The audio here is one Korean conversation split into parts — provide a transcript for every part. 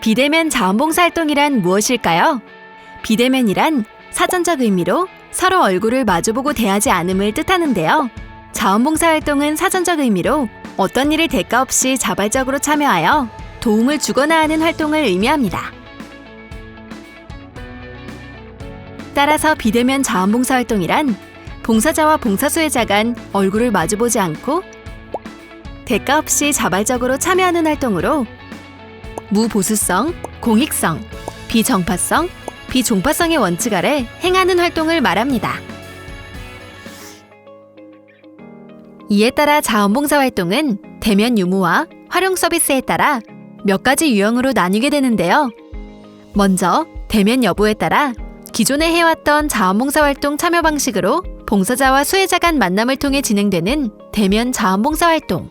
비대면 자원봉사활동이란 무엇일까요? 비대면이란 사전적 의미로 서로 얼굴을 마주보고 대하지 않음을 뜻하는데요. 자원봉사활동은 사전적 의미로 어떤 일을 대가 없이 자발적으로 참여하여 도움을 주거나 하는 활동을 의미합니다. 따라서 비대면 자원봉사활동이란 봉사자와 봉사수혜자 간 얼굴을 마주보지 않고 대가 없이 자발적으로 참여하는 활동으로 무보수성, 공익성, 비정파성, 비종파성의 원칙 아래 행하는 활동을 말합니다. 이에 따라 자원봉사활동은 대면 유무와 활용 서비스에 따라 몇 가지 유형으로 나뉘게 되는데요. 먼저 대면 여부에 따라 기존에 해왔던 자원봉사활동 참여 방식으로 봉사자와 수혜자 간 만남을 통해 진행되는 대면 자원봉사활동,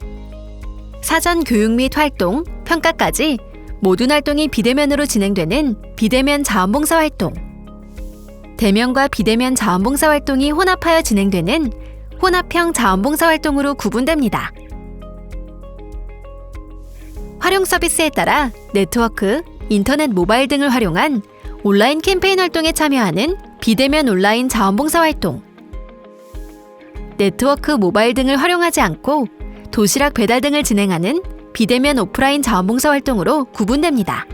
사전 교육 및 활동, 평가까지 모든 활동이 비대면으로 진행되는 비대면 자원봉사활동, 대면과 비대면 자원봉사활동이 혼합하여 진행되는 혼합형 자원봉사활동으로 구분됩니다. 활용 서비스에 따라 네트워크, 인터넷 모바일 등을 활용한 온라인 캠페인 활동에 참여하는 비대면 온라인 자원봉사활동, 네트워크 모바일 등을 활용하지 않고 도시락 배달 등을 진행하는 비대면 오프라인 자원봉사활동으로 구분됩니다.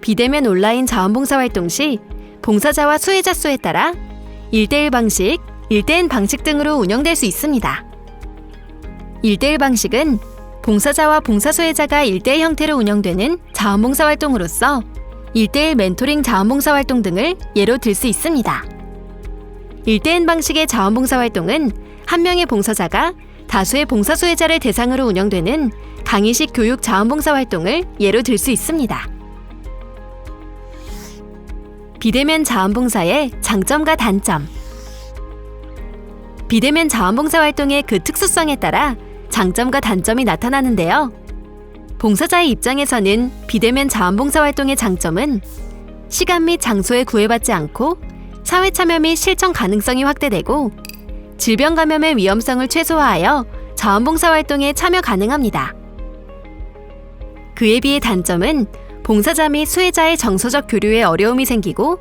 비대면 온라인 자원봉사활동 시 봉사자와 수혜자 수에 따라 1대1 방식, 1대 N 방식 등으로 운영될 수 있습니다. 1대1 방식은 봉사자와 봉사수혜자가 1대1 형태로 운영되는 자원봉사활동으로서 1대1 멘토링 자원봉사활동 등을 예로 들 수 있습니다. 1대 N 방식의 자원봉사활동은 한 명의 봉사자가 다수의 봉사수혜자를 대상으로 운영되는 강의식 교육 자원봉사활동을 예로 들 수 있습니다. 비대면 자원봉사의 장점과 단점. 비대면 자원봉사활동의 그 특수성에 따라 장점과 단점이 나타나는데요. 봉사자의 입장에서는 비대면 자원봉사활동의 장점은 시간 및 장소에 구애받지 않고 사회 참여 및 실천 가능성이 확대되고 질병 감염의 위험성을 최소화하여 자원봉사활동에 참여 가능합니다. 그에 비해 단점은 봉사자 및 수혜자의 정서적 교류에 어려움이 생기고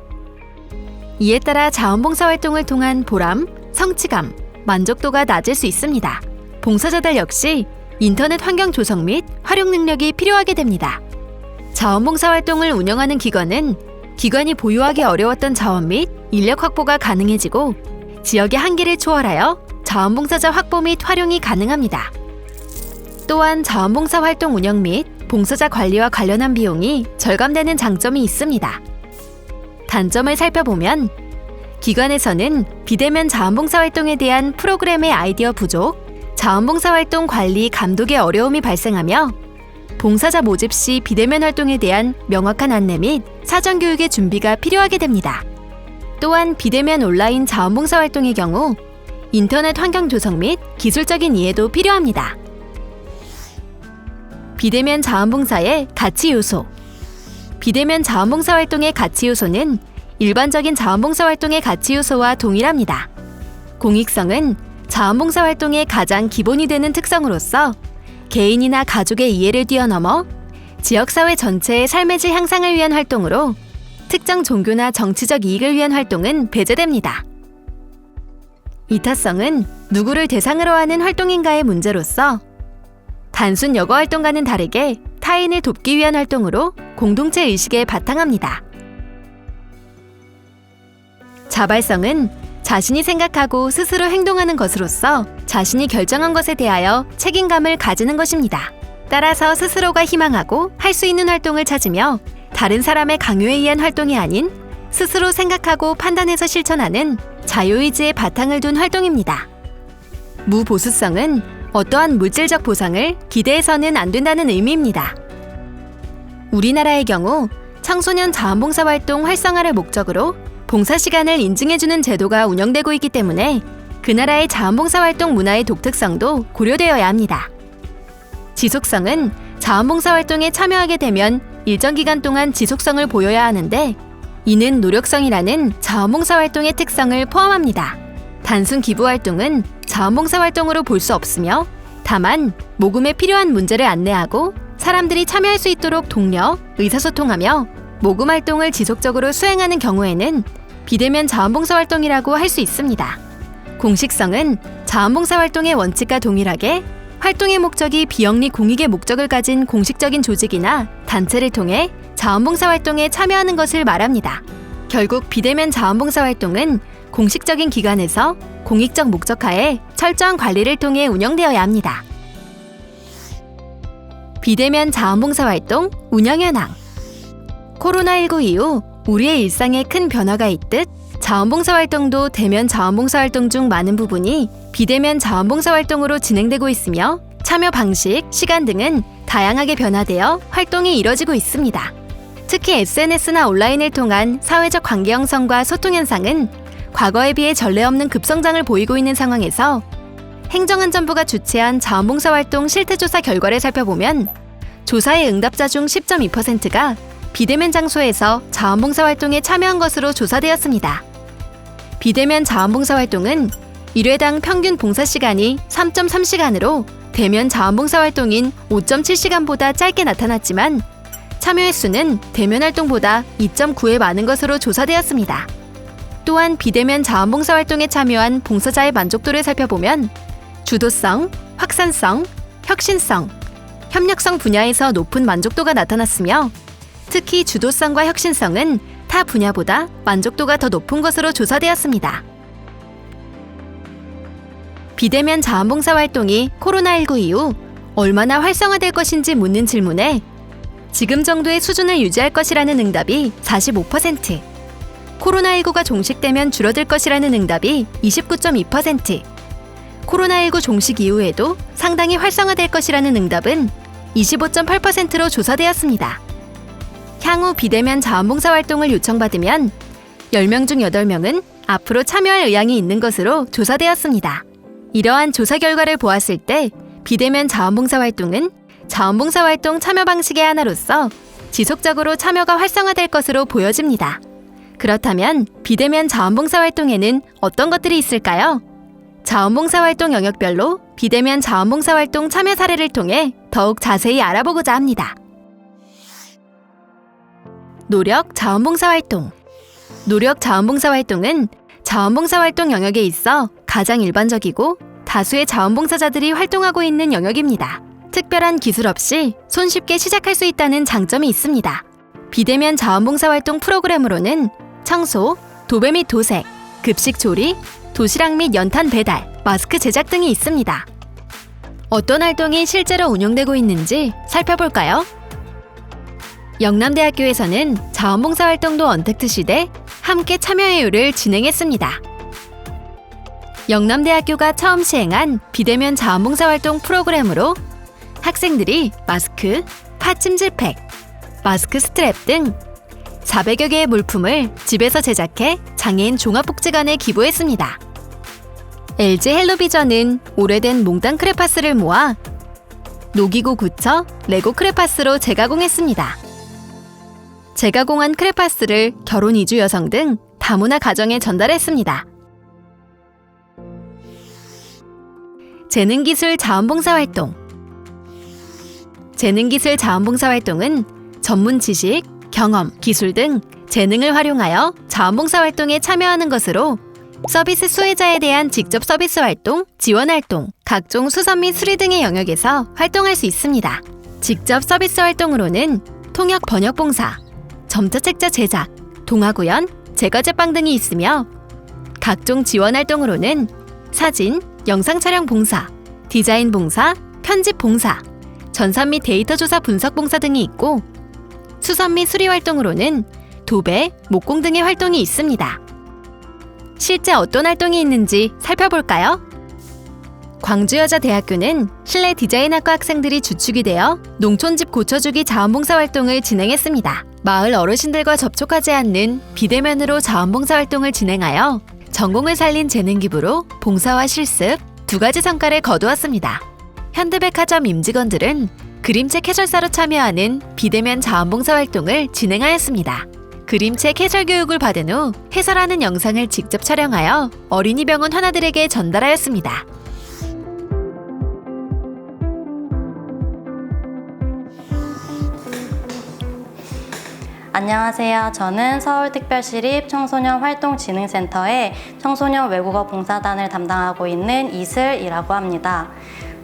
이에 따라 자원봉사활동을 통한 보람, 성취감, 만족도가 낮을 수 있습니다. 봉사자들 역시 인터넷 환경 조성 및 활용 능력이 필요하게 됩니다. 자원봉사활동을 운영하는 기관은 기관이 보유하기 어려웠던 자원 및 인력 확보가 가능해지고 지역의 한계를 초월하여 자원봉사자 확보 및 활용이 가능합니다. 또한 자원봉사 활동 운영 및 봉사자 관리와 관련한 비용이 절감되는 장점이 있습니다. 단점을 살펴보면 기관에서는 비대면 자원봉사 활동에 대한 프로그램의 아이디어 부족, 자원봉사 활동 관리 감독의 어려움이 발생하며 봉사자 모집 시 비대면 활동에 대한 명확한 안내 및 사전 교육의 준비가 필요하게 됩니다. 또한 비대면 온라인 자원봉사 활동의 경우 인터넷 환경 조성 및 기술적인 이해도 필요합니다. 비대면 자원봉사의 가치 요소. 비대면 자원봉사 활동의 가치 요소는 일반적인 자원봉사 활동의 가치 요소와 동일합니다. 공익성은 자원봉사 활동의 가장 기본이 되는 특성으로서 개인이나 가족의 이해를 뛰어넘어 지역사회 전체의 삶의 질 향상을 위한 활동으로 특정 종교나 정치적 이익을 위한 활동은 배제됩니다. 이타성은 누구를 대상으로 하는 활동인가의 문제로서 단순 여가 활동과는 다르게 타인을 돕기 위한 활동으로 공동체 의식에 바탕합니다. 자발성은 자신이 생각하고 스스로 행동하는 것으로서 자신이 결정한 것에 대하여 책임감을 가지는 것입니다. 따라서 스스로가 희망하고 할 수 있는 활동을 찾으며 다른 사람의 강요에 의한 활동이 아닌 스스로 생각하고 판단해서 실천하는 자유의지의 바탕을 둔 활동입니다. 무보수성은 어떠한 물질적 보상을 기대해서는 안 된다는 의미입니다. 우리나라의 경우 청소년 자원봉사 활동 활성화를 목적으로 봉사 시간을 인증해주는 제도가 운영되고 있기 때문에 그 나라의 자원봉사 활동 문화의 독특성도 고려되어야 합니다. 지속성은 자원봉사 활동에 참여하게 되면 일정 기간 동안 지속성을 보여야 하는데 이는 노력성이라는 자원봉사 활동의 특성을 포함합니다. 단순 기부 활동은 자원봉사 활동으로 볼 수 없으며 다만 모금에 필요한 문제를 안내하고 사람들이 참여할 수 있도록 독려, 의사소통하며 모금 활동을 지속적으로 수행하는 경우에는 비대면 자원봉사활동이라고 할 수 있습니다. 공식성은 자원봉사활동의 원칙과 동일하게 활동의 목적이 비영리 공익의 목적을 가진 공식적인 조직이나 단체를 통해 자원봉사활동에 참여하는 것을 말합니다. 결국 비대면 자원봉사활동은 공식적인 기관에서 공익적 목적하에 철저한 관리를 통해 운영되어야 합니다. 비대면 자원봉사활동 운영 현황. 코로나19 이후 우리의 일상에 큰 변화가 있듯 자원봉사활동도 대면 자원봉사활동 중 많은 부분이 비대면 자원봉사활동으로 진행되고 있으며 참여 방식, 시간 등은 다양하게 변화되어 활동이 이뤄지고 있습니다. 특히 SNS나 온라인을 통한 사회적 관계 형성과 소통 현상은 과거에 비해 전례 없는 급성장을 보이고 있는 상황에서 행정안전부가 주최한 자원봉사활동 실태조사 결과를 살펴보면 조사의 응답자 중 10.2%가 비대면 장소에서 자원봉사활동에 참여한 것으로 조사되었습니다. 비대면 자원봉사활동은 1회당 평균 봉사시간이 3.3시간으로 대면 자원봉사활동인 5.7시간보다 짧게 나타났지만 참여 횟수는 대면 활동보다 2.9회 많은 것으로 조사되었습니다. 또한 비대면 자원봉사활동에 참여한 봉사자의 만족도를 살펴보면 주도성, 확산성, 혁신성, 협력성 분야에서 높은 만족도가 나타났으며 특히 주도성과 혁신성은 타 분야보다 만족도가 더 높은 것으로 조사되었습니다. 비대면 자원봉사활동이 코로나19 이후 얼마나 활성화될 것인지 묻는 질문에 지금 정도의 수준을 유지할 것이라는 응답이 45%, 코로나19가 종식되면 줄어들 것이라는 응답이 29.2%, 코로나19 종식 이후에도 상당히 활성화될 것이라는 응답은 25.8%로 조사되었습니다. 향후 비대면 자원봉사활동을 요청받으면 10명 중 8명은 앞으로 참여할 의향이 있는 것으로 조사되었습니다. 이러한 조사 결과를 보았을 때 비대면 자원봉사활동은 자원봉사활동 참여 방식의 하나로서 지속적으로 참여가 활성화될 것으로 보여집니다. 그렇다면 비대면 자원봉사활동에는 어떤 것들이 있을까요? 자원봉사활동 영역별로 비대면 자원봉사활동 참여 사례를 통해 더욱 자세히 알아보고자 합니다. 노력 자원봉사활동. 노력 자원봉사활동은 자원봉사활동 영역에 있어 가장 일반적이고 다수의 자원봉사자들이 활동하고 있는 영역입니다. 특별한 기술 없이 손쉽게 시작할 수 있다는 장점이 있습니다. 비대면 자원봉사활동 프로그램으로는 청소, 도배 및 도색, 급식 조리, 도시락 및 연탄 배달, 마스크 제작 등이 있습니다. 어떤 활동이 실제로 운영되고 있는지 살펴볼까요? 영남대학교에서는 자원봉사활동도 언택트 시대 함께 참여회유를 진행했습니다. 영남대학교가 처음 시행한 비대면 자원봉사활동 프로그램으로 학생들이 마스크, 파찜질팩, 마스크 스트랩 등 400여 개의 물품을 집에서 제작해 장애인 종합복지관에 기부했습니다. LG 헬로비전은 오래된 몽땅 크레파스를 모아 녹이고 굳혀 레고 크레파스로 재가공했습니다. 재가공한 크레파스를 결혼 이주 여성 등 다문화 가정에 전달했습니다. 재능기술 자원봉사활동. 재능기술 자원봉사활동은 전문 지식, 경험, 기술 등 재능을 활용하여 자원봉사활동에 참여하는 것으로 서비스 수혜자에 대한 직접 서비스 활동, 지원 활동, 각종 수선 및 수리 등의 영역에서 활동할 수 있습니다. 직접 서비스 활동으로는 통역 번역 봉사, 점자책자 제작, 동화구연, 제과제빵 등이 있으며 각종 지원 활동으로는 사진, 영상 촬영 봉사, 디자인 봉사, 편집 봉사, 전산 및 데이터 조사 분석 봉사 등이 있고 수선 및 수리 활동으로는 도배, 목공 등의 활동이 있습니다. 실제 어떤 활동이 있는지 살펴볼까요? 광주여자대학교는 실내 디자인학과 학생들이 주축이 되어 농촌집 고쳐주기 자원봉사 활동을 진행했습니다. 마을 어르신들과 접촉하지 않는 비대면으로 자원봉사 활동을 진행하여 전공을 살린 재능기부로 봉사와 실습 두 가지 성과를 거두었습니다. 현대백화점 임직원들은 그림책 해설사로 참여하는 비대면 자원봉사 활동을 진행하였습니다. 그림책 해설 교육을 받은 후 해설하는 영상을 직접 촬영하여 어린이병원 환아들에게 전달하였습니다. 안녕하세요. 저는 서울특별시립 청소년활동진흥센터의 청소년 외국어 봉사단을 담당하고 있는 이슬이라고 합니다.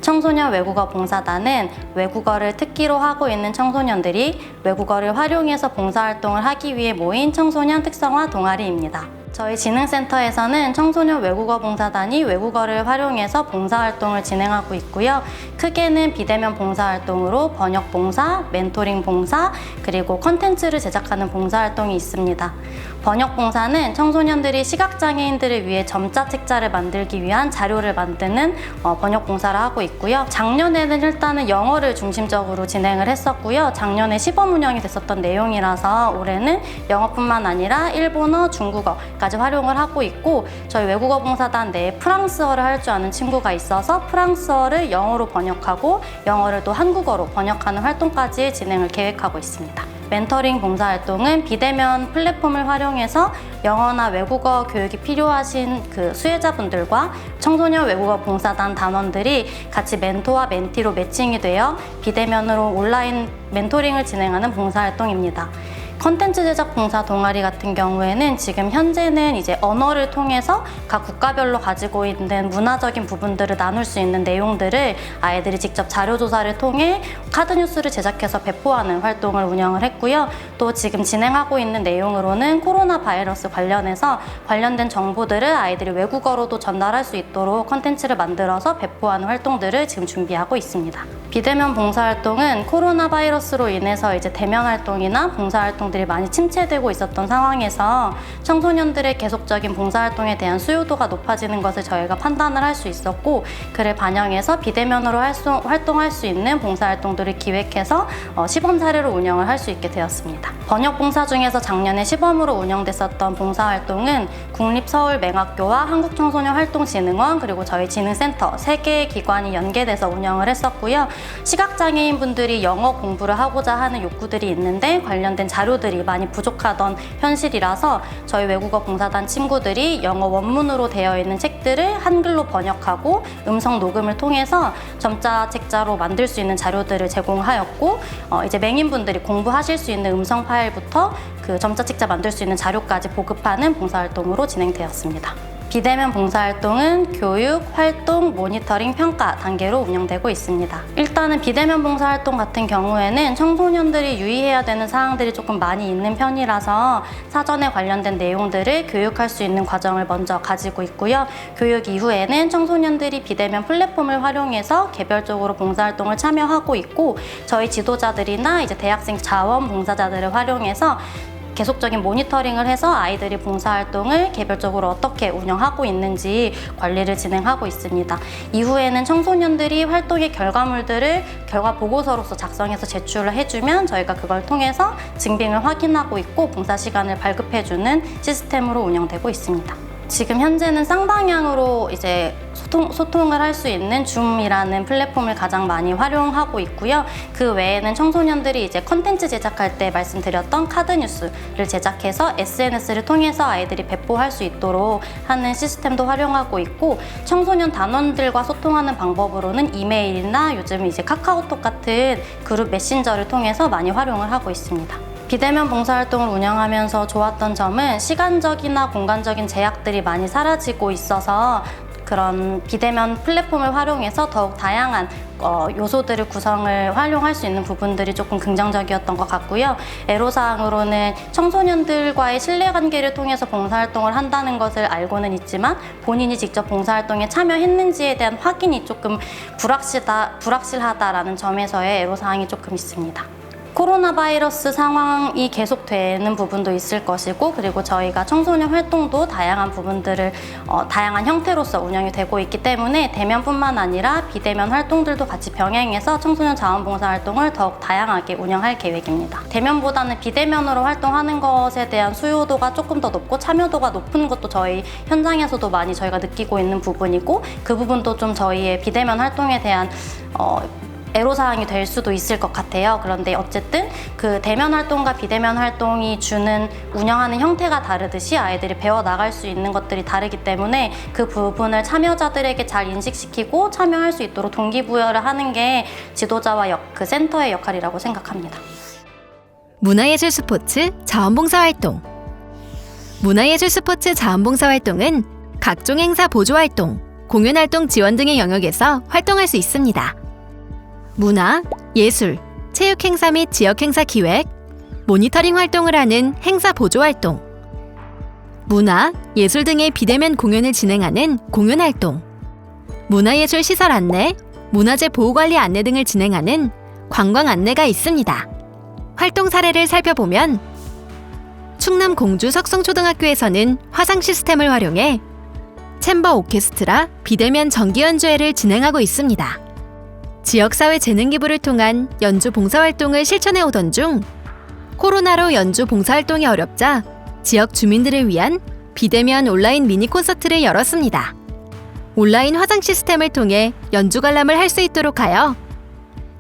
청소년 외국어 봉사단은 외국어를 특기로 하고 있는 청소년들이 외국어를 활용해서 봉사활동을 하기 위해 모인 청소년 특성화 동아리입니다. 저희 진흥센터에서는 청소년 외국어 봉사단이 외국어를 활용해서 봉사활동을 진행하고 있고요. 크게는 비대면 봉사활동으로 번역 봉사, 멘토링 봉사, 그리고 컨텐츠를 제작하는 봉사활동이 있습니다. 번역 봉사는 청소년들이 시각장애인들을 위해 점자 책자를 만들기 위한 자료를 만드는 번역 봉사를 하고 있고요. 작년에는 일단은 영어를 중심적으로 진행을 했었고요. 작년에 시범 운영이 됐었던 내용이라서 올해는 영어뿐만 아니라 일본어, 중국어까지 활용을 하고 있고, 저희 외국어 봉사단 내에 프랑스어를 할 줄 아는 친구가 있어서 프랑스어를 영어로 번역하고 영어를 또 한국어로 번역하는 활동까지 진행을 계획하고 있습니다. 멘토링 봉사활동은 비대면 플랫폼을 활용해서 영어나 외국어 교육이 필요하신 그 수혜자분들과 청소년 외국어 봉사단 단원들이 같이 멘토와 멘티로 매칭이 되어 비대면으로 온라인 멘토링을 진행하는 봉사활동입니다. 컨텐츠 제작 봉사 동아리 같은 경우에는 지금 현재는 이제 언어를 통해서 각 국가별로 가지고 있는 문화적인 부분들을 나눌 수 있는 내용들을 아이들이 직접 자료조사를 통해 카드뉴스를 제작해서 배포하는 활동을 운영을 했고요. 또 지금 진행하고 있는 내용으로는 코로나 바이러스 관련해서 관련된 정보들을 아이들이 외국어로도 전달할 수 있도록 컨텐츠를 만들어서 배포하는 활동들을 지금 준비하고 있습니다. 비대면 봉사활동은 코로나 바이러스로 인해서 이제 대면 활동이나 봉사활동들이 많이 침체되고 있었던 상황에서 청소년들의 계속적인 봉사활동에 대한 수요도가 높아지는 것을 저희가 판단을 할 수 있었고, 그를 반영해서 비대면으로 활동할 수 있는 봉사활동들을 기획해서 시범 사례로 운영을 할 수 있게 되었습니다. 번역 봉사 중에서 작년에 시범으로 운영됐었던 봉사활동은 국립서울맹학교와 한국청소년활동진흥원 그리고 저희 진흥센터 3개의 기관이 연계돼서 운영을 했었고요. 시각장애인 분들이 영어 공부를 하고자 하는 욕구들이 있는데 관련된 자료들이 많이 부족하던 현실이라서 저희 외국어 봉사단 친구들이 영어 원문으로 되어 있는 책들을 한글로 번역하고 음성 녹음을 통해서 점자 책자로 만들 수 있는 자료들을 제공하였고, 이제 맹인분들이 공부하실 수 있는 음성 파일부터 그 점자 책자 만들 수 있는 자료까지 보급하는 봉사활동으로 진행되었습니다. 비대면 봉사활동은 교육, 활동, 모니터링, 평가 단계로 운영되고 있습니다. 일단은 비대면 봉사활동 같은 경우에는 청소년들이 유의해야 되는 사항들이 조금 많이 있는 편이라서 사전에 관련된 내용들을 교육할 수 있는 과정을 먼저 가지고 있고요. 교육 이후에는 청소년들이 비대면 플랫폼을 활용해서 개별적으로 봉사활동을 참여하고 있고, 저희 지도자들이나 이제 대학생 자원봉사자들을 활용해서 계속적인 모니터링을 해서 아이들이 봉사활동을 개별적으로 어떻게 운영하고 있는지 관리를 진행하고 있습니다. 이후에는 청소년들이 활동의 결과물들을 결과 보고서로서 작성해서 제출을 해주면 저희가 그걸 통해서 증빙을 확인하고 있고 봉사 시간을 발급해주는 시스템으로 운영되고 있습니다. 지금 현재는 쌍방향으로 이제 소통을 할 수 있는 줌이라는 플랫폼을 가장 많이 활용하고 있고요. 그 외에는 청소년들이 이제 컨텐츠 제작할 때 말씀드렸던 카드뉴스를 제작해서 SNS를 통해서 아이들이 배포할 수 있도록 하는 시스템도 활용하고 있고, 청소년 단원들과 소통하는 방법으로는 이메일이나 요즘 이제 카카오톡 같은 그룹 메신저를 통해서 많이 활용을 하고 있습니다. 비대면 봉사활동을 운영하면서 좋았던 점은 시간적이나 공간적인 제약들이 많이 사라지고 있어서 그런 비대면 플랫폼을 활용해서 더욱 다양한 요소들을 구성을 활용할 수 있는 부분들이 조금 긍정적이었던 것 같고요. 애로사항으로는 청소년들과의 신뢰관계를 통해서 봉사활동을 한다는 것을 알고는 있지만 본인이 직접 봉사활동에 참여했는지에 대한 확인이 조금 불확실하다라는 점에서의 애로사항이 조금 있습니다. 코로나 바이러스 상황이 계속되는 부분도 있을 것이고, 그리고 저희가 청소년 활동도 다양한 부분들을 다양한 형태로서 운영이 되고 있기 때문에 대면뿐만 아니라 비대면 활동들도 같이 병행해서 청소년 자원봉사 활동을 더욱 다양하게 운영할 계획입니다. 대면보다는 비대면으로 활동하는 것에 대한 수요도가 조금 더 높고 참여도가 높은 것도 저희 현장에서도 많이 저희가 느끼고 있는 부분이고, 그 부분도 좀 저희의 비대면 활동에 대한 애로사항이 될 수도 있을 것 같아요. 그런데 어쨌든 그 대면 활동과 비대면 활동이 주는 운영하는 형태가 다르듯이 아이들이 배워나갈 수 있는 것들이 다르기 때문에 그 부분을 참여자들에게 잘 인식시키고 참여할 수 있도록 동기부여를 하는 게 지도자와 그 센터의 역할이라고 생각합니다. 문화예술 스포츠 자원봉사활동. 문화예술 스포츠 자원봉사활동은 각종 행사 보조활동, 공연활동 지원 등의 영역에서 활동할 수 있습니다. 문화, 예술, 체육행사 및 지역행사 기획, 모니터링 활동을 하는 행사 보조활동, 문화, 예술 등의 비대면 공연을 진행하는 공연활동, 문화예술 시설 안내, 문화재 보호관리 안내 등을 진행하는 관광 안내가 있습니다. 활동 사례를 살펴보면 충남 공주 석성초등학교에서는 화상 시스템을 활용해 챔버 오케스트라 비대면 정기 연주회를 진행하고 있습니다. 지역사회 재능 기부를 통한 연주 봉사활동을 실천해 오던 중 코로나로 연주 봉사활동이 어렵자 지역 주민들을 위한 비대면 온라인 미니 콘서트를 열었습니다. 온라인 화상 시스템을 통해 연주 관람을 할 수 있도록 하여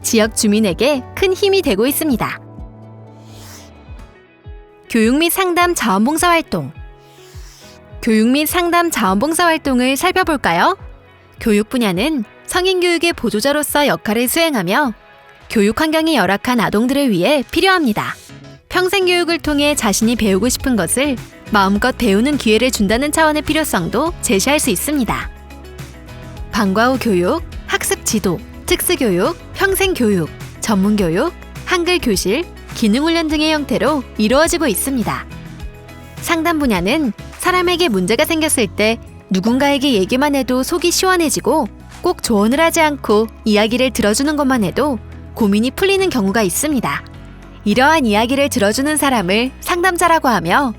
지역 주민에게 큰 힘이 되고 있습니다. 교육 및 상담 자원봉사활동. 교육 및 상담 자원봉사활동을 살펴볼까요? 교육 분야는 성인 교육의 보조자로서 역할을 수행하며 교육 환경이 열악한 아동들을 위해 필요합니다. 평생 교육을 통해 자신이 배우고 싶은 것을 마음껏 배우는 기회를 준다는 차원의 필요성도 제시할 수 있습니다. 방과 후 교육, 학습 지도, 특수교육, 평생교육, 전문교육, 한글 교실, 기능훈련 등의 형태로 이루어지고 있습니다. 상담 분야는 사람에게 문제가 생겼을 때 누군가에게 얘기만 해도 속이 시원해지고 꼭 조언을 하지 않고 이야기를 들어주는 것만 해도 고민이 풀리는 경우가 있습니다. 이러한 이야기를 들어주는 사람을 상담자라고 하며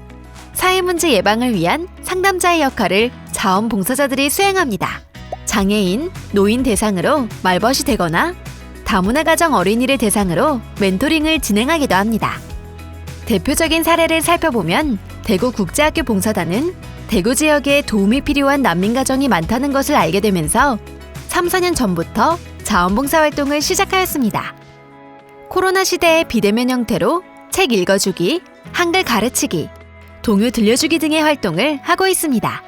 사회문제 예방을 위한 상담자의 역할을 자원봉사자들이 수행합니다. 장애인, 노인 대상으로 말벗이 되거나 다문화 가정 어린이를 대상으로 멘토링을 진행하기도 합니다. 대표적인 사례를 살펴보면 대구국제학교 봉사단은 대구 지역에 도움이 필요한 난민 가정이 많다는 것을 알게 되면서 3, 4년 전부터 자원봉사활동을 시작하였습니다. 코로나 시대의 비대면 형태로 책 읽어주기, 한글 가르치기, 동요 들려주기 등의 활동을 하고 있습니다.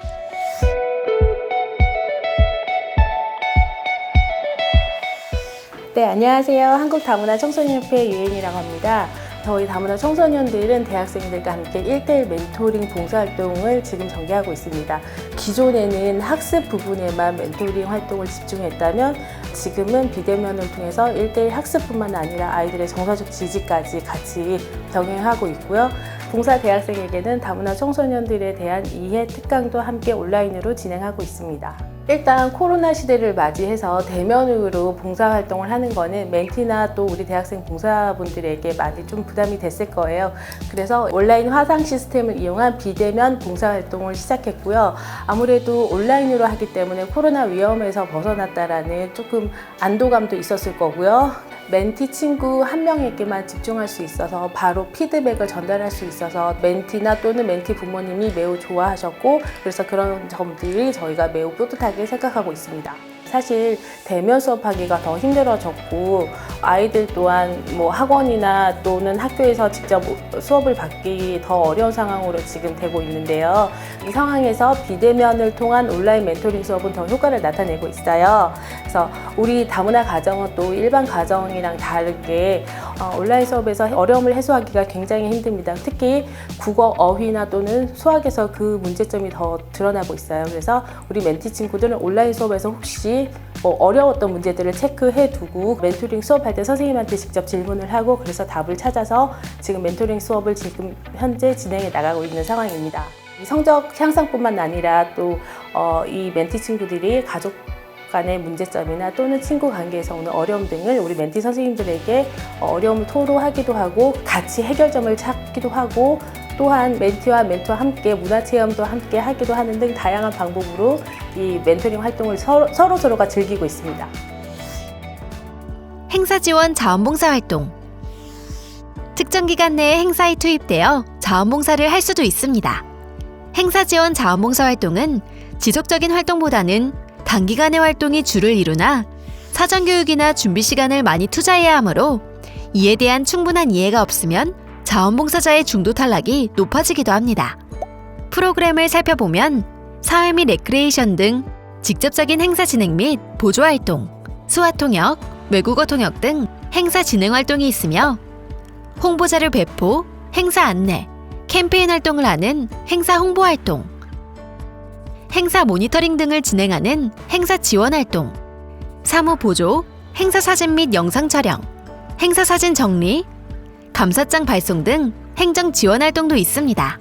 네, 안녕하세요. 한국다문화 청소년협회 유엔이라고 합니다. 저희 다문화 청소년들은 대학생들과 함께 1:1 멘토링 봉사활동을 지금 전개하고 있습니다. 기존에는 학습 부분에만 멘토링 활동을 집중했다면 지금은 비대면을 통해서 1:1 학습뿐만 아니라 아이들의 정서적 지지까지 같이 병행하고 있고요. 봉사 대학생에게는 다문화 청소년들에 대한 이해 특강도 함께 온라인으로 진행하고 있습니다. 일단 코로나 시대를 맞이해서 대면으로 봉사활동을 하는 거는 멘티나 또 우리 대학생 봉사분들에게 많이 좀 부담이 됐을 거예요. 그래서 온라인 화상 시스템을 이용한 비대면 봉사활동을 시작했고요. 아무래도 온라인으로 하기 때문에 코로나 위험에서 벗어났다라는 조금 안도감도 있었을 거고요. 멘티 친구 한 명에게만 집중할 수 있어서 바로 피드백을 전달할 수 있어서 멘티나 또는 멘티 부모님이 매우 좋아하셨고, 그래서 그런 점들이 저희가 매우 뿌듯하게 생각하고 있습니다. 사실 대면 수업하기가 더 힘들어졌고 아이들 또한 학원이나 또는 학교에서 직접 수업을 받기 더 어려운 상황으로 지금 되고 있는데요. 이 상황에서 비대면을 통한 온라인 멘토링 수업은 더 효과를 나타내고 있어요. 그래서 우리 다문화 가정은 또 일반 가정이랑 다르게 온라인 수업에서 어려움을 해소하기가 굉장히 힘듭니다. 특히 국어, 어휘나 또는 수학에서 그 문제점이 더 드러나고 있어요. 그래서 우리 멘티 친구들은 온라인 수업에서 혹시 어려웠던 문제들을 체크해 두고 멘토링 수업할 때 선생님한테 직접 질문을 하고 그래서 답을 찾아서 지금 멘토링 수업을 지금 현재 진행해 나가고 있는 상황입니다. 이 성적 향상뿐만 아니라 또 이 멘티 친구들이 가족 간의 문제점이나 또는 친구 관계에서 오는 어려움 등을 우리 멘티 선생님들에게 어려움을 토로하기도 하고 같이 해결점을 찾기도 하고 또한 멘티와 멘토와 함께 문화체험도 함께 하기도 하는 등 다양한 방법으로 이 멘토링 활동을 서로가 즐기고 있습니다. 행사 지원 자원봉사 활동. 특정 기간 내에 행사에 투입되어 자원봉사를 할 수도 있습니다. 행사 지원 자원봉사 활동은 지속적인 활동보다는 단기간의 활동이 주를 이루나 사전 교육이나 준비 시간을 많이 투자해야 하므로 이에 대한 충분한 이해가 없으면 자원봉사자의 중도 탈락이 높아지기도 합니다. 프로그램을 살펴보면 사회 및 레크레이션 등 직접적인 행사 진행 및 보조 활동, 수화 통역, 외국어 통역 등 행사 진행 활동이 있으며 홍보자료 배포, 행사 안내, 캠페인 활동을 하는 행사 홍보 활동, 행사 모니터링 등을 진행하는 행사 지원 활동, 사무 보조, 행사 사진 및 영상 촬영, 행사 사진 정리, 감사장 발송 등 행정 지원 활동도 있습니다.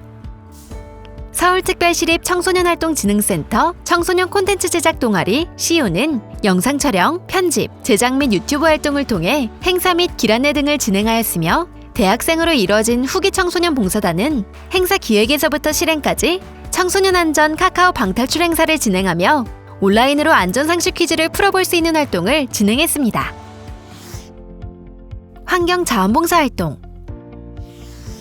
서울특별시립 청소년활동진흥센터 청소년 콘텐츠 제작 동아리 CU는 영상 촬영, 편집, 제작 및 유튜브 활동을 통해 행사 및 길 안내 등을 진행하였으며 대학생으로 이뤄진 후기 청소년 봉사단은 행사 기획에서부터 실행까지 청소년 안전 카카오 방탈출 행사를 진행하며 온라인으로 안전상식 퀴즈를 풀어볼 수 있는 활동을 진행했습니다. 환경자원봉사 활동.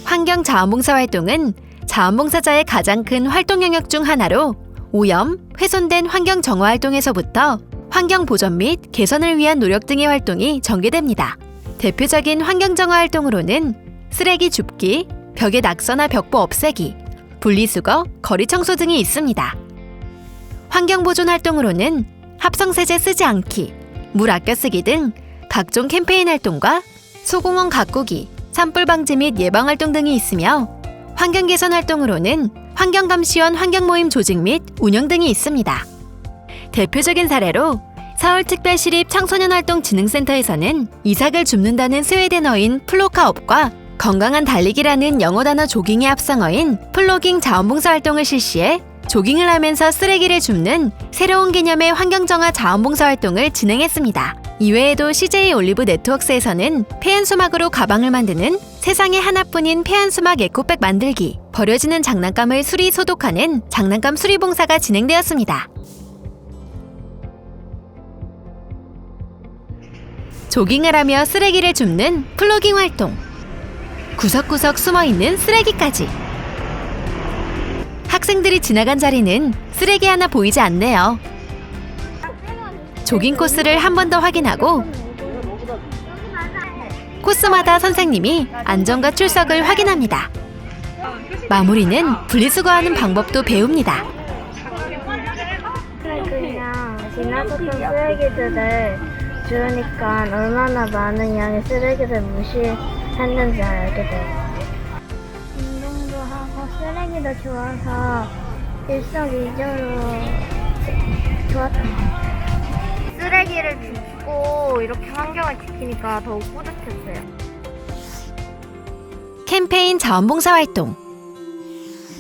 환경자원봉사 활동은 자원봉사자의 가장 큰 활동 영역 중 하나로 오염, 훼손된 환경 정화 활동에서부터 환경 보전 및 개선을 위한 노력 등의 활동이 전개됩니다. 대표적인 환경 정화 활동으로는 쓰레기 줍기, 벽의 낙서나 벽보 없애기, 분리수거, 거리 청소 등이 있습니다. 환경 보존 활동으로는 합성세제 쓰지 않기, 물 아껴 쓰기 등 각종 캠페인 활동과 소공원 가꾸기, 산불 방지 및 예방 활동 등이 있으며 환경 개선 활동으로는 환경감시원 환경모임 조직 및 운영 등이 있습니다. 대표적인 사례로 서울특별시립 청소년활동진흥센터에서는 이삭을 줍는다는 스웨덴어인 플로카업과 건강한 달리기라는 영어 단어 조깅의 합성어인 플로깅 자원봉사 활동을 실시해 조깅을 하면서 쓰레기를 줍는 새로운 개념의 환경정화 자원봉사 활동을 진행했습니다. 이외에도 CJ 올리브 네트워크스에서는 폐연수막으로 가방을 만드는 세상에 하나뿐인 폐연수막 에코백 만들기, 버려지는 장난감을 수리 소독하는 장난감 수리 봉사가 진행되었습니다. 조깅을 하며 쓰레기를 줍는 플로깅 활동, 구석구석 숨어있는 쓰레기까지. 학생들이 지나간 자리는 쓰레기 하나 보이지 않네요. 조깅 코스를 한 번 더 확인하고 코스마다 선생님이 안전과 출석을 확인합니다. 마무리는 분리수거하는 방법도 배웁니다. 그냥 지나갔던 쓰레기들을 주우니까 얼마나 많은 양의 쓰레기를 무시했는지 알게 돼요. 운동도 하고 쓰레기도 좋아서 일석이조로 좋았던 것 같아요. 쓰레기를 줍고 이렇게 환경을 지키니까 더욱 뿌듯했어요. 캠페인 자원봉사 활동.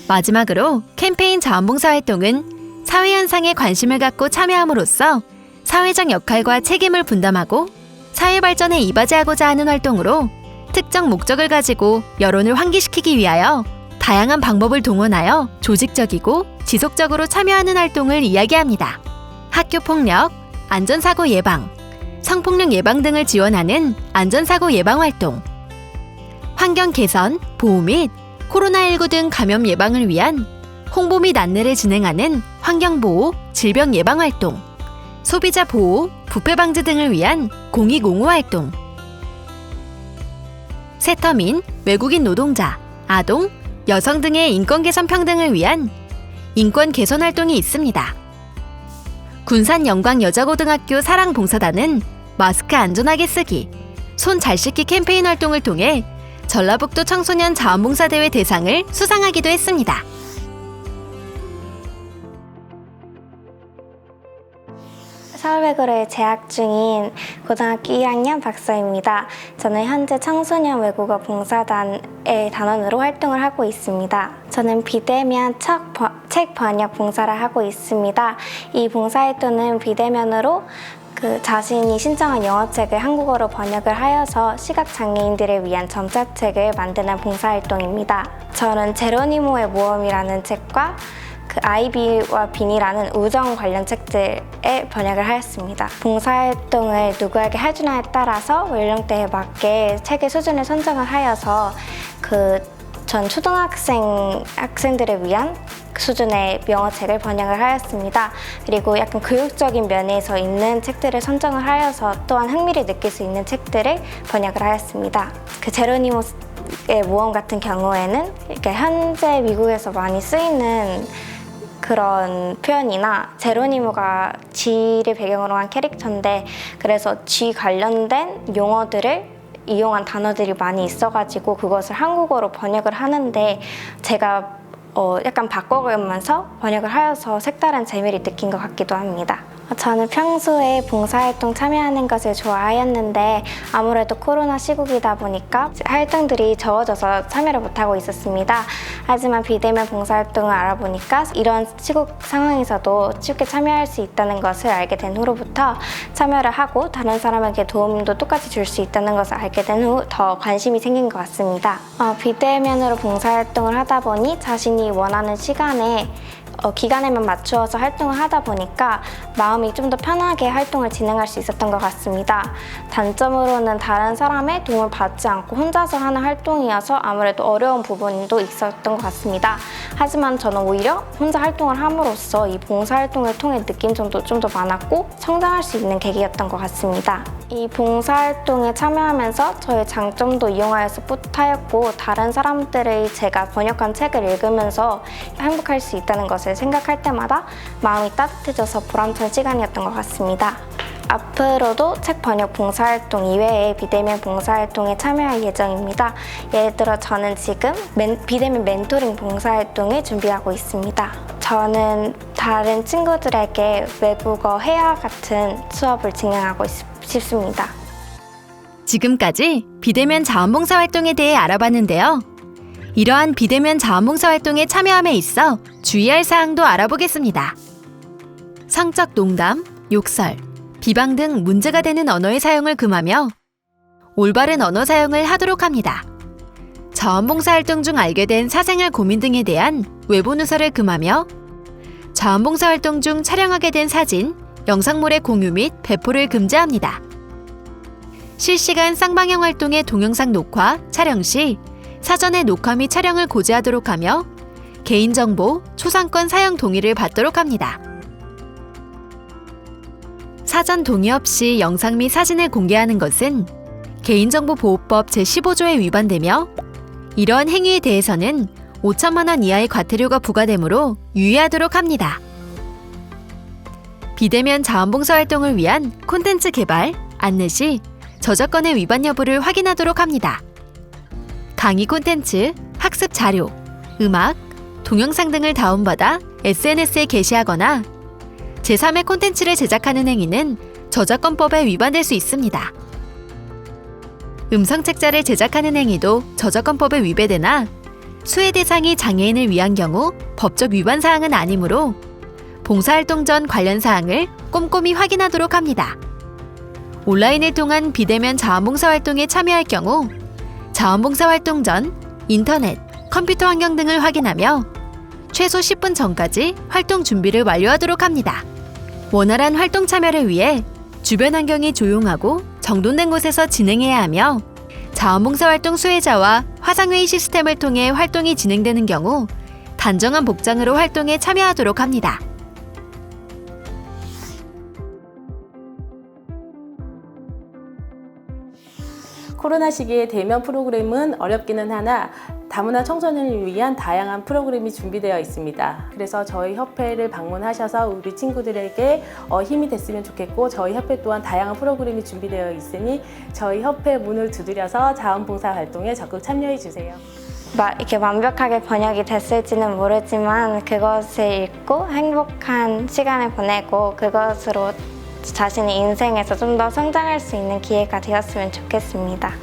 마지막으로 캠페인 자원봉사 활동은 사회현상에 관심을 갖고 참여함으로써 사회적 역할과 책임을 분담하고 사회 발전에 이바지하고자 하는 활동으로 특정 목적을 가지고 여론을 환기시키기 위하여 다양한 방법을 동원하여 조직적이고 지속적으로 참여하는 활동을 이야기합니다. 학교폭력, 안전사고 예방, 성폭력 예방 등을 지원하는 안전사고 예방 활동, 환경 개선, 보호 및 코로나19 등 감염 예방을 위한 홍보 및 안내를 진행하는 환경보호, 질병 예방 활동, 소비자 보호, 부패 방지 등을 위한 공익 옹호 활동, 세터민, 외국인 노동자, 아동, 여성 등의 인권 개선 평등을 위한 인권 개선 활동이 있습니다. 군산 영광여자고등학교 사랑봉사단은 마스크 안전하게 쓰기, 손 잘 씻기 캠페인 활동을 통해 전라북도 청소년 자원봉사대회 대상을 수상하기도 했습니다. 서울외고를 재학 중인 고등학교 1학년 박서입니다. 저는 현재 청소년 외국어 봉사단의 단원으로 활동을 하고 있습니다. 저는 비대면 책 번역 봉사를 하고 있습니다. 이 봉사활동은 비대면으로 자신이 신청한 영어책을 한국어로 번역을 하여서 시각장애인들을 위한 점자책을 만드는 봉사활동입니다. 저는 제로니모의 모험이라는 책과 아이비와 빈이라는 우정 관련 책들의 번역을 하였습니다. 봉사활동을 누구에게 해주냐에 따라서 연령대에 맞게 책의 수준을 선정을 하여서 전 학생들을 위한 수준의 영어책을 번역을 하였습니다. 그리고 약간 교육적인 면에서 있는 책들을 선정을 하여서 또한 흥미를 느낄 수 있는 책들을 번역을 하였습니다. 제로니모의 모험 같은 경우에는 현재 미국에서 많이 쓰이는 그런 표현이나 제로니모가 쥐를 배경으로 한 캐릭터인데 그래서 쥐 관련된 용어들을 이용한 단어들이 많이 있어가지고 그것을 한국어로 번역을 하는데 제가 약간 바꿔가면서 번역을 하여서 색다른 재미를 느낀 것 같기도 합니다. 저는 평소에 봉사활동 참여하는 것을 좋아하였는데 아무래도 코로나 시국이다 보니까 활동들이 적어져서 참여를 못하고 있었습니다. 하지만 비대면 봉사활동을 알아보니까 이런 시국 상황에서도 쉽게 참여할 수 있다는 것을 알게 된 후로부터 참여를 하고 다른 사람에게 도움도 똑같이 줄 수 있다는 것을 알게 된 후 더 관심이 생긴 것 같습니다. 비대면으로 봉사활동을 하다 보니 자신이 원하는 시간에 기간에만 맞추어서 활동을 하다 보니까 마음이 좀 더 편하게 활동을 진행할 수 있었던 것 같습니다. 단점으로는 다른 사람의 도움을 받지 않고 혼자서 하는 활동이어서 아무래도 어려운 부분도 있었던 것 같습니다. 하지만 저는 오히려 혼자 활동을 함으로써 이 봉사활동을 통해 느낀 점도 좀 더 많았고 성장할 수 있는 계기였던 것 같습니다. 이 봉사활동에 참여하면서 저의 장점도 이용하여서 뿌듯하였고 다른 사람들의 제가 번역한 책을 읽으면서 행복할 수 있다는 것을 생각할 때마다 마음이 따뜻해져서 보람찬 시간이었던 것 같습니다. 앞으로도 책 번역 봉사활동 이외에 비대면 봉사활동에 참여할 예정입니다. 예를 들어 저는 지금 비대면 멘토링 봉사활동을 준비하고 있습니다. 저는 다른 친구들에게 외국어 회화 같은 수업을 진행하고 싶습니다. 지금까지 비대면 자원봉사 활동에 대해 알아봤는데요. 이러한 비대면 자원봉사 활동에 참여함에 있어 주의할 사항도 알아보겠습니다. 성적 농담, 욕설, 비방 등 문제가 되는 언어의 사용을 금하며 올바른 언어 사용을 하도록 합니다. 자원봉사 활동 중 알게 된 사생활 고민 등에 대한 외부 누설을 금하며 자원봉사 활동 중 촬영하게 된 사진, 영상물의 공유 및 배포를 금지합니다. 실시간 쌍방향 활동의 동영상 녹화, 촬영 시 사전에 녹화 및 촬영을 고지하도록 하며 개인정보, 초상권 사용 동의를 받도록 합니다. 사전 동의 없이 영상 및 사진을 공개하는 것은 개인정보보호법 제15조에 위반되며 이러한 행위에 대해서는 5천만 원 이하의 과태료가 부과되므로 유의하도록 합니다. 비대면 자원봉사 활동을 위한 콘텐츠 개발, 안내 시 저작권의 위반 여부를 확인하도록 합니다. 강의 콘텐츠, 학습 자료, 음악, 동영상 등을 다운받아 SNS에 게시하거나 제3의 콘텐츠를 제작하는 행위는 저작권법에 위반될 수 있습니다. 음성책자를 제작하는 행위도 저작권법에 위배되나 수혜 대상이 장애인을 위한 경우 법적 위반 사항은 아니므로 봉사활동 전 관련 사항을 꼼꼼히 확인하도록 합니다. 온라인을 통한 비대면 자원봉사 활동에 참여할 경우 자원봉사 활동 전 인터넷, 컴퓨터 환경 등을 확인하며 최소 10분 전까지 활동 준비를 완료하도록 합니다. 원활한 활동 참여를 위해 주변 환경이 조용하고 정돈된 곳에서 진행해야 하며 자원봉사 활동 수혜자와 화상회의 시스템을 통해 활동이 진행되는 경우 단정한 복장으로 활동에 참여하도록 합니다. 코로나 시기에 대면 프로그램은 어렵기는 하나 다문화 청소년을 위한 다양한 프로그램이 준비되어 있습니다. 그래서 저희 협회를 방문하셔서 우리 친구들에게 힘이 됐으면 좋겠고 저희 협회 또한 다양한 프로그램이 준비되어 있으니 저희 협회 문을 두드려서 자원봉사 활동에 적극 참여해 주세요. 이렇게 완벽하게 번역이 됐을지는 모르지만 그것을 읽고 행복한 시간을 보내고 그것으로 자신의 인생에서 좀 더 성장할 수 있는 기회가 되었으면 좋겠습니다.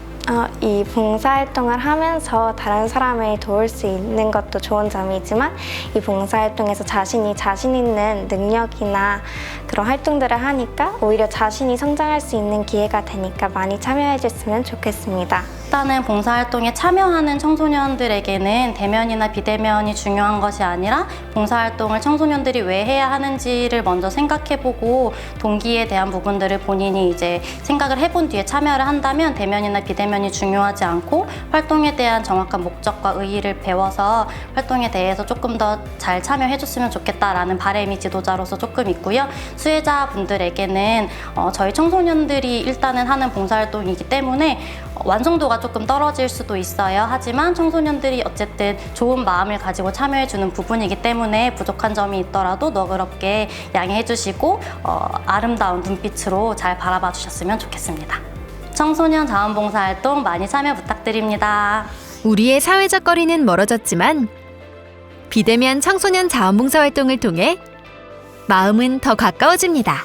이 봉사활동을 하면서 다른 사람을 도울 수 있는 것도 좋은 점이지만 이 봉사활동에서 자신이 자신 있는 능력이나 그런 활동들을 하니까 오히려 자신이 성장할 수 있는 기회가 되니까 많이 참여해 줬으면 좋겠습니다. 일단은 봉사활동에 참여하는 청소년들에게는 대면이나 비대면이 중요한 것이 아니라 봉사활동을 청소년들이 왜 해야 하는지를 먼저 생각해보고 동기에 대한 부분들을 본인이 이제 생각을 해본 뒤에 참여를 한다면 대면이나 비대면이 중요하지 않고 활동에 대한 정확한 목적과 의의를 배워서 활동에 대해서 조금 더 잘 참여해줬으면 좋겠다라는 바람이 지도자로서 조금 있고요. 수혜자분들에게는 저희 청소년들이 일단은 하는 봉사활동이기 때문에 완성도가 조금 떨어질 수도 있어요. 하지만 청소년들이 어쨌든 좋은 마음을 가지고 참여해주는 부분이기 때문에 부족한 점이 있더라도 너그럽게 양해해주시고 아름다운 눈빛으로 잘 바라봐 주셨으면 좋겠습니다. 청소년 자원봉사활동 많이 참여 부탁드립니다. 우리의 사회적 거리는 멀어졌지만 비대면 청소년 자원봉사 활동을 통해 마음은 더 가까워집니다.